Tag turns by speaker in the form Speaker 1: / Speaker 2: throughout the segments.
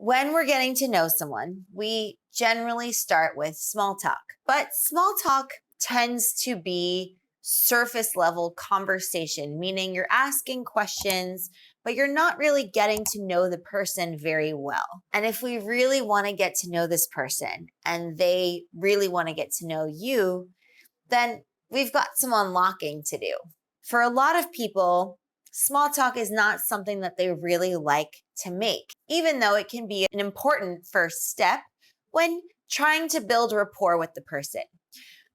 Speaker 1: When we're getting to know someone, we generally start with small talk, but small talk tends to be surface level conversation, meaning you're asking questions, but you're not really getting to know the person very well. And if we really want to get to know this person and they really want to get to know you, then we've got some unlocking to do. For a lot of people, small talk is not something that they really like to make, even though it can be an important first step when trying to build rapport with the person.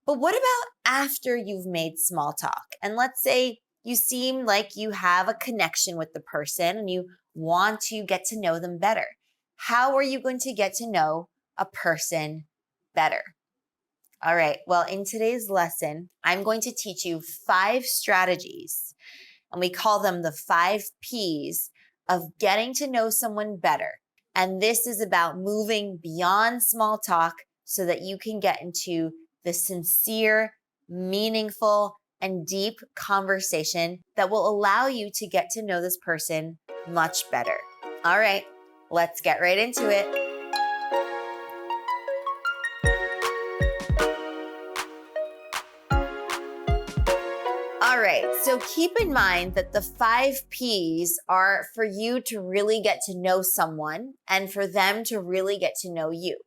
Speaker 1: But what about after you've made small talk? And let's say you seem like you have a connection with the person and you want to get to know them better. How are you going to get to know a person better? All right, well, in today's lesson, I'm going to teach you 5 strategies, and we call them the 5 Ps of getting to know someone better. And this is about moving beyond small talk so that you can get into the sincere, meaningful, and deep conversation that will allow you to get to know this person much better. All right, let's get right into it. All right, so keep in mind that the 5 Ps are for you to really get to know someone and for them to really get to know you,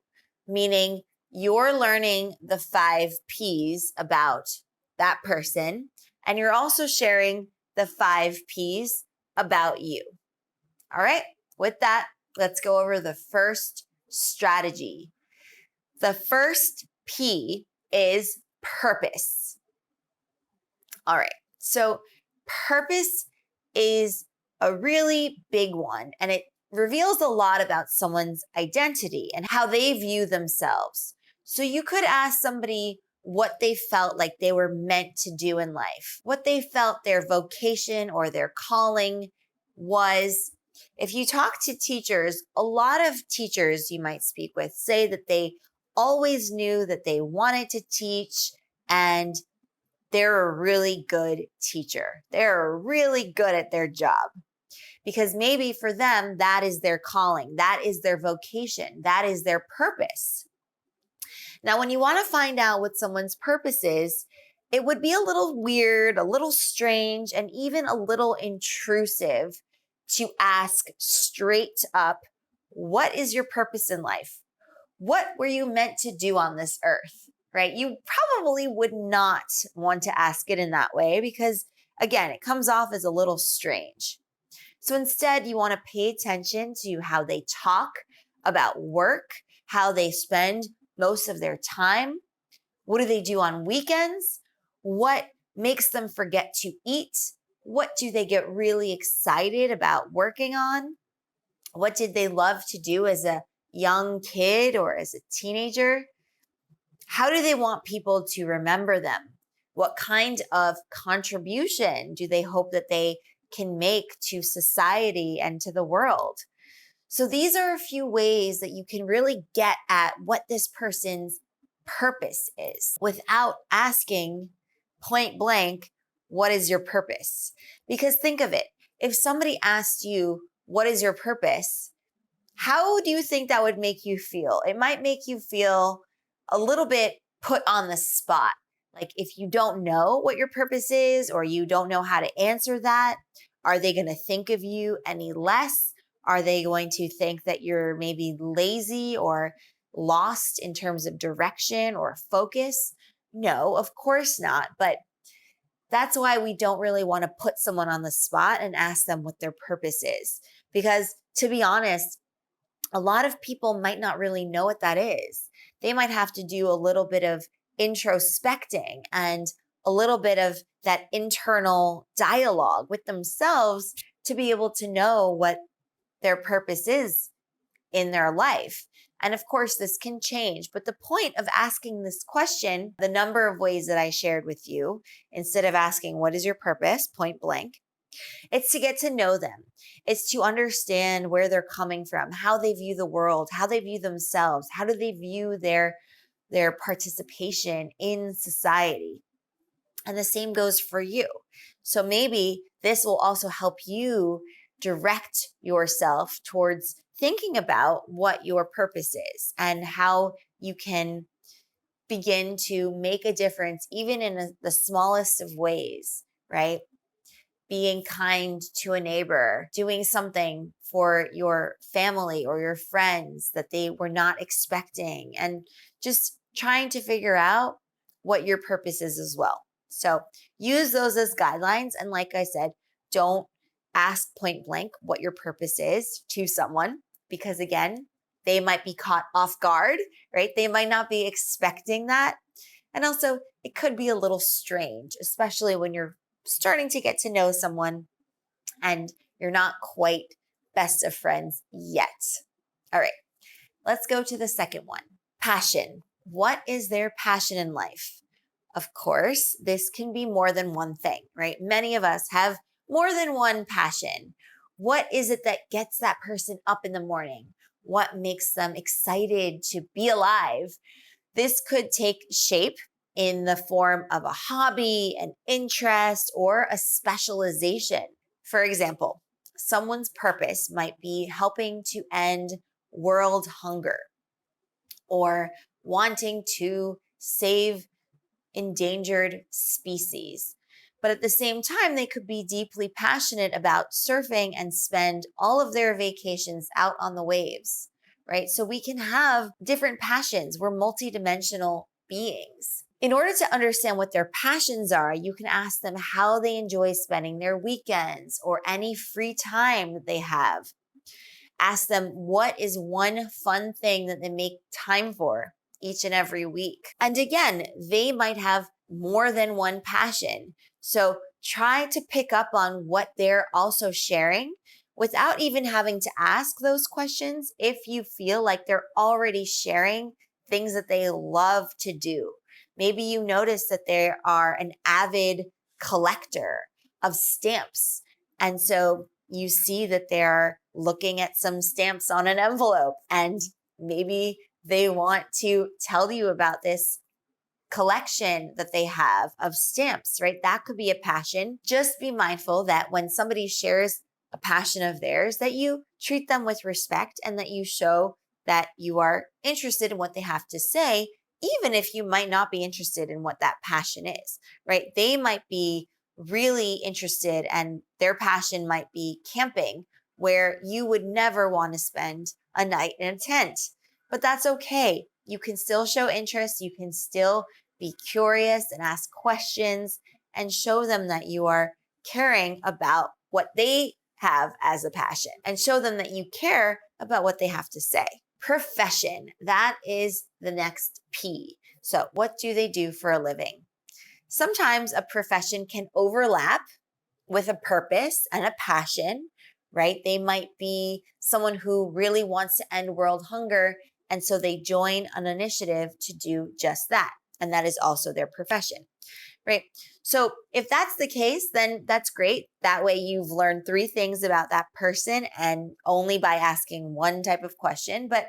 Speaker 1: meaning you're learning the 5 Ps about that person, and you're also sharing the 5 Ps about you. All right, with that, let's go over the first strategy. The first P is purpose. All right, so purpose is a really big one, and it reveals a lot about someone's identity and how they view themselves. So you could ask somebody what they felt like they were meant to do in life, what they felt their vocation or their calling was. If you talk to teachers, a lot of teachers you might speak with say that they always knew that they wanted to teach and they're a really good teacher. They're really good at their job because maybe for them, that is their calling. That is their vocation. That is their purpose. Now, when you want to find out what someone's purpose is, it would be a little weird, a little strange, and even a little intrusive to ask straight up, what is your purpose in life? What were you meant to do on this earth? Right? You probably would not want to ask it in that way because, again, it comes off as a little strange. So instead, you want to pay attention to how they talk about work, how they spend most of their time. What do they do on weekends? What makes them forget to eat? What do they get really excited about working on? What did they love to do as a young kid or as a teenager? How do they want people to remember them? What kind of contribution do they hope that they can make to society and to the world? So these are a few ways that you can really get at what this person's purpose is without asking point blank, what is your purpose? Because think of it, if somebody asked you, what is your purpose? How do you think that would make you feel? It might make you feel a little bit put on the spot. Like if you don't know what your purpose is or you don't know how to answer that, are they going to think of you any less? Are they going to think that you're maybe lazy or lost in terms of direction or focus? No, of course not. But that's why we don't really want to put someone on the spot and ask them what their purpose is. Because to be honest, a lot of people might not really know what that is. They might have to do a little bit of introspecting and a little bit of that internal dialogue with themselves to be able to know what their purpose is in their life. And of course, this can change. But the point of asking this question, the number of ways that I shared with you, instead of asking, what is your purpose, point blank, it's to get to know them. It's to understand where they're coming from, how they view the world, how they view themselves, how do they view their participation in society. And the same goes for you. So maybe this will also help you direct yourself towards thinking about what your purpose is and how you can begin to make a difference, even in the smallest of ways, right? Being kind to a neighbor, doing something for your family or your friends that they were not expecting, and just trying to figure out what your purpose is as well. So use those as guidelines. And like I said, don't ask point blank what your purpose is to someone, because again, they might be caught off guard, right? They might not be expecting that. And also, it could be a little strange, especially when you're starting to get to know someone and you're not quite best of friends yet. All right, let's go to the second one. Passion. What is their passion in life? Of course, this can be more than one thing, right? Many of us have more than one passion. What is it that gets that person up in the morning? What makes them excited to be alive? This could take shape in the form of a hobby, an interest, or a specialization. For example, someone's purpose might be helping to end world hunger or wanting to save endangered species. But at the same time, they could be deeply passionate about surfing and spend all of their vacations out on the waves, right? So we can have different passions. We're multidimensional beings. In order to understand what their passions are, you can ask them how they enjoy spending their weekends or any free time that they have. Ask them what is one fun thing that they make time for each and every week. And again, they might have more than one passion. So try to pick up on what they're also sharing without even having to ask those questions if you feel like they're already sharing things that they love to do. Maybe you notice that they are an avid collector of stamps. And so you see that they're looking at some stamps on an envelope, and maybe they want to tell you about this collection that they have of stamps, right? That could be a passion. Just be mindful that when somebody shares a passion of theirs, that you treat them with respect and that you show that you are interested in what they have to say, even if you might not be interested in what that passion is, right? They might be really interested and their passion might be camping, where you would never want to spend a night in a tent. But that's okay. You can still show interest. You can still be curious and ask questions and show them that you are caring about what they have as a passion, and show them that you care about what they have to say. Profession. That is the next P. So what do they do for a living? Sometimes a profession can overlap with a purpose and a passion, right? They might be someone who really wants to end world hunger, and so they join an initiative to do just that. And that is also their profession, right? So if that's the case, then that's great. That way you've learned 3 things about that person, and only by asking one type of question. But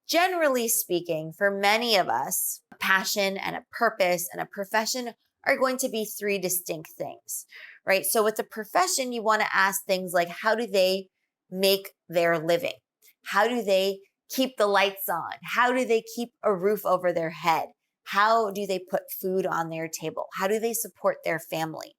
Speaker 1: generally speaking, for many of us, a passion and a purpose and a profession are going to be 3 distinct things, right? So with the profession, you want to ask things like, how do they make their living? How do they keep the lights on? How do they keep a roof over their head? How do they put food on their table? How do they support their family,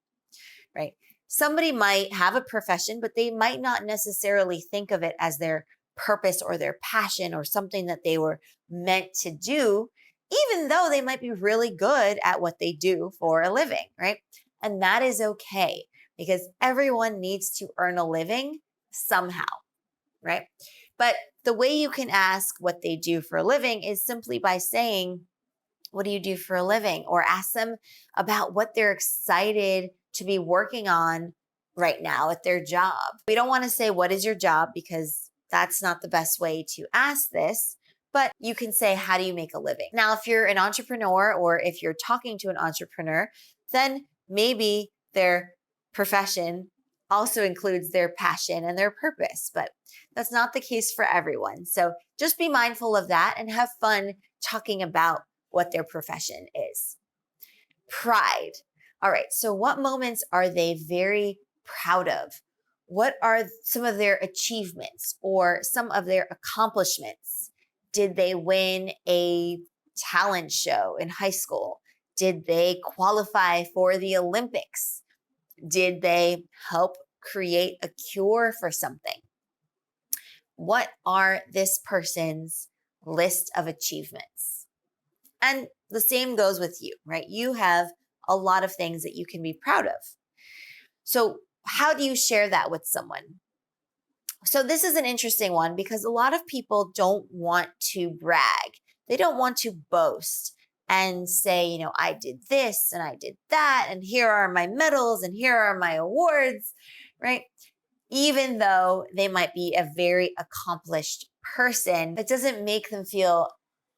Speaker 1: right? Somebody might have a profession, but they might not necessarily think of it as their purpose or their passion or something that they were meant to do, even though they might be really good at what they do for a living, right? And that is okay, because everyone needs to earn a living somehow, right? But the way you can ask what they do for a living is simply by saying, what do you do for a living? Or ask them about what they're excited to be working on right now at their job. We don't want to say, what is your job? Because that's not the best way to ask this. But you can say, how do you make a living? Now, if you're an entrepreneur or if you're talking to an entrepreneur, then maybe their profession also includes their passion and their purpose, but that's not the case for everyone. So just be mindful of that and have fun talking about what their profession is. Pride. All right, so what moments are they very proud of? What are some of their achievements or some of their accomplishments? Did they win a talent show in high school? Did they qualify for the Olympics? Did they help create a cure for something? What are this person's list of achievements? And the same goes with you, right? You have a lot of things that you can be proud of. So how do you share that with someone? So this is an interesting one because a lot of people don't want to brag. They don't want to boast and say, I did this and I did that, and here are my medals and here are my awards, right? Even though they might be a very accomplished person, it doesn't make them feel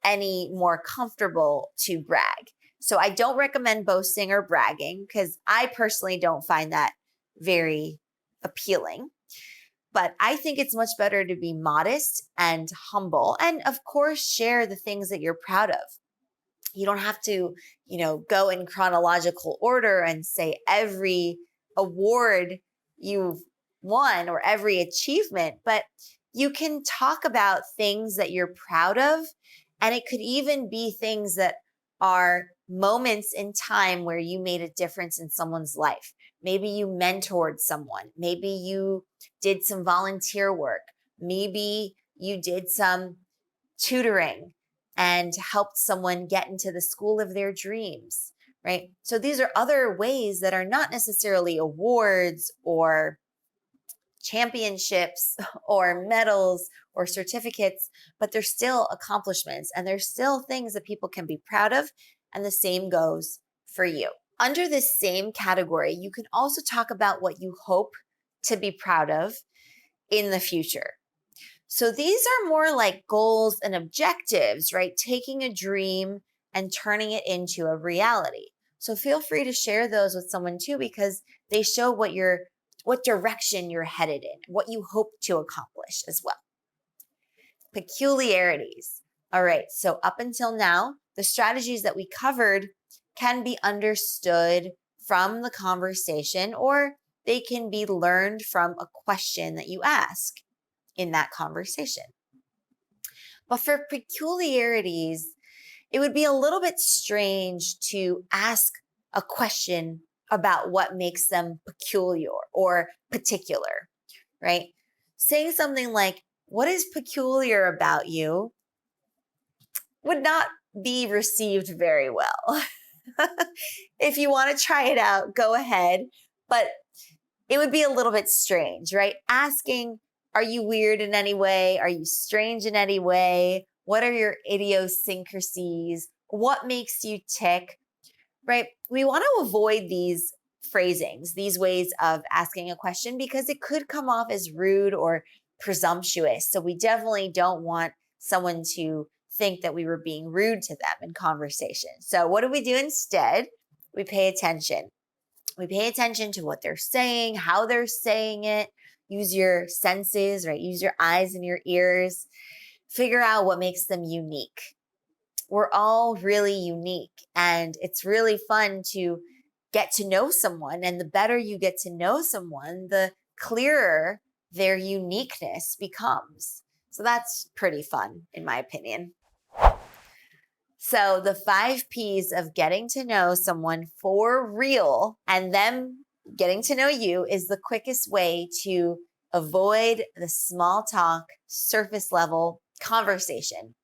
Speaker 1: any more comfortable to brag. So I don't recommend boasting or bragging because I personally don't find that very appealing. But I think it's much better to be modest and humble and, of course, share the things that you're proud of. You don't have to, go in chronological order and say every award you've won or every achievement, but you can talk about things that you're proud of. And it could even be things that are moments in time where you made a difference in someone's life. Maybe you mentored someone. Maybe you did some volunteer work. Maybe you did some tutoring and helped someone get into the school of their dreams, right? So these are other ways that are not necessarily awards or championships or medals or certificates, but they're still accomplishments and they're still things that people can be proud of. And the same goes for you. Under this same category, you can also talk about what you hope to be proud of in the future. So these are more like goals and objectives, right? Taking a dream and turning it into a reality. So feel free to share those with someone too, because they show what direction you're headed in, what you hope to accomplish as well. Peculiarities. All right, so up until now, the strategies that we covered can be understood from the conversation, or they can be learned from a question that you ask in that conversation. But for peculiarities, it would be a little bit strange to ask a question about what makes them peculiar or particular, right? Saying something like, "What is peculiar about you?" would not be received very well. If you want to try it out, go ahead. But it would be a little bit strange, right? Asking, are you weird in any way? Are you strange in any way? What are your idiosyncrasies? What makes you tick, right? We want to avoid these phrasings, these ways of asking a question, because it could come off as rude or presumptuous. So we definitely don't want someone to think that we were being rude to them in conversation. So what do we do instead? We pay attention. We pay attention to what they're saying, how they're saying it. Use your senses, right? Use your eyes and your ears. Figure out what makes them unique. We're all really unique, and it's really fun to get to know someone. And the better you get to know someone, the clearer their uniqueness becomes. So that's pretty fun, in my opinion. So the 5 P's of getting to know someone for real and them getting to know you is the quickest way to avoid the small talk, surface level conversation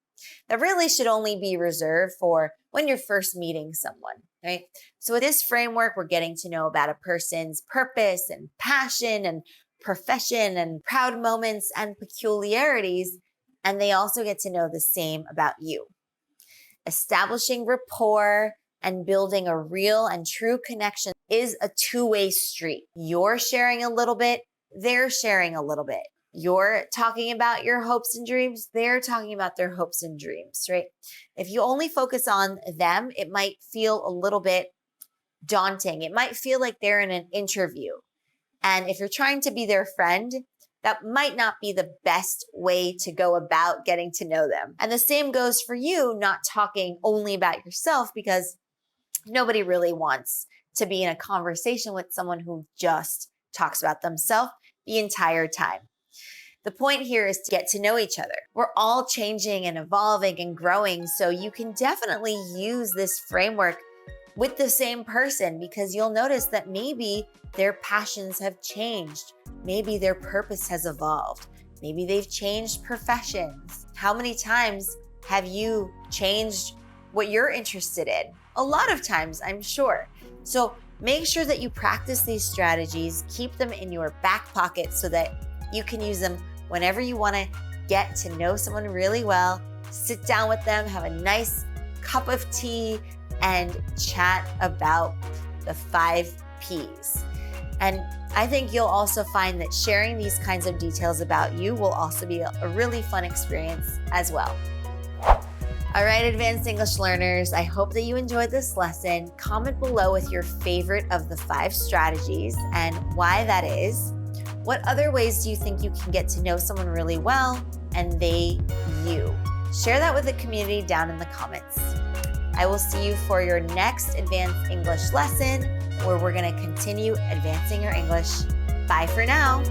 Speaker 1: that really should only be reserved for when you're first meeting someone, right? So with this framework, we're getting to know about a person's purpose and passion and profession and proud moments and peculiarities, and they also get to know the same about you. Establishing rapport and building a real and true connection is a two-way street. You're sharing a little bit, they're sharing a little bit. You're talking about your hopes and dreams, they're talking about their hopes and dreams, right? If you only focus on them, it might feel a little bit daunting. It might feel like they're in an interview. And if you're trying to be their friend, that might not be the best way to go about getting to know them. And the same goes for you, not talking only about yourself, because nobody really wants to be in a conversation with someone who just talks about themselves. the entire time. The point here is to get to know each other. We're all changing and evolving and growing, so you can definitely use this framework with the same person because you'll notice that maybe their passions have changed. Maybe their purpose has evolved. Maybe they've changed professions. How many times have you changed what you're interested in? A lot of times, I'm sure. So make sure that you practice these strategies, keep them in your back pocket so that you can use them whenever you want to get to know someone really well, sit down with them, have a nice cup of tea, and chat about the 5 Ps. And I think you'll also find that sharing these kinds of details about you will also be a really fun experience as well. All right, advanced English learners, I hope that you enjoyed this lesson. Comment below with your favorite of the 5 strategies and why that is. What other ways do you think you can get to know someone really well and they you? Share that with the community down in the comments. I will see you for your next advanced English lesson where we're going to continue advancing your English. Bye for now.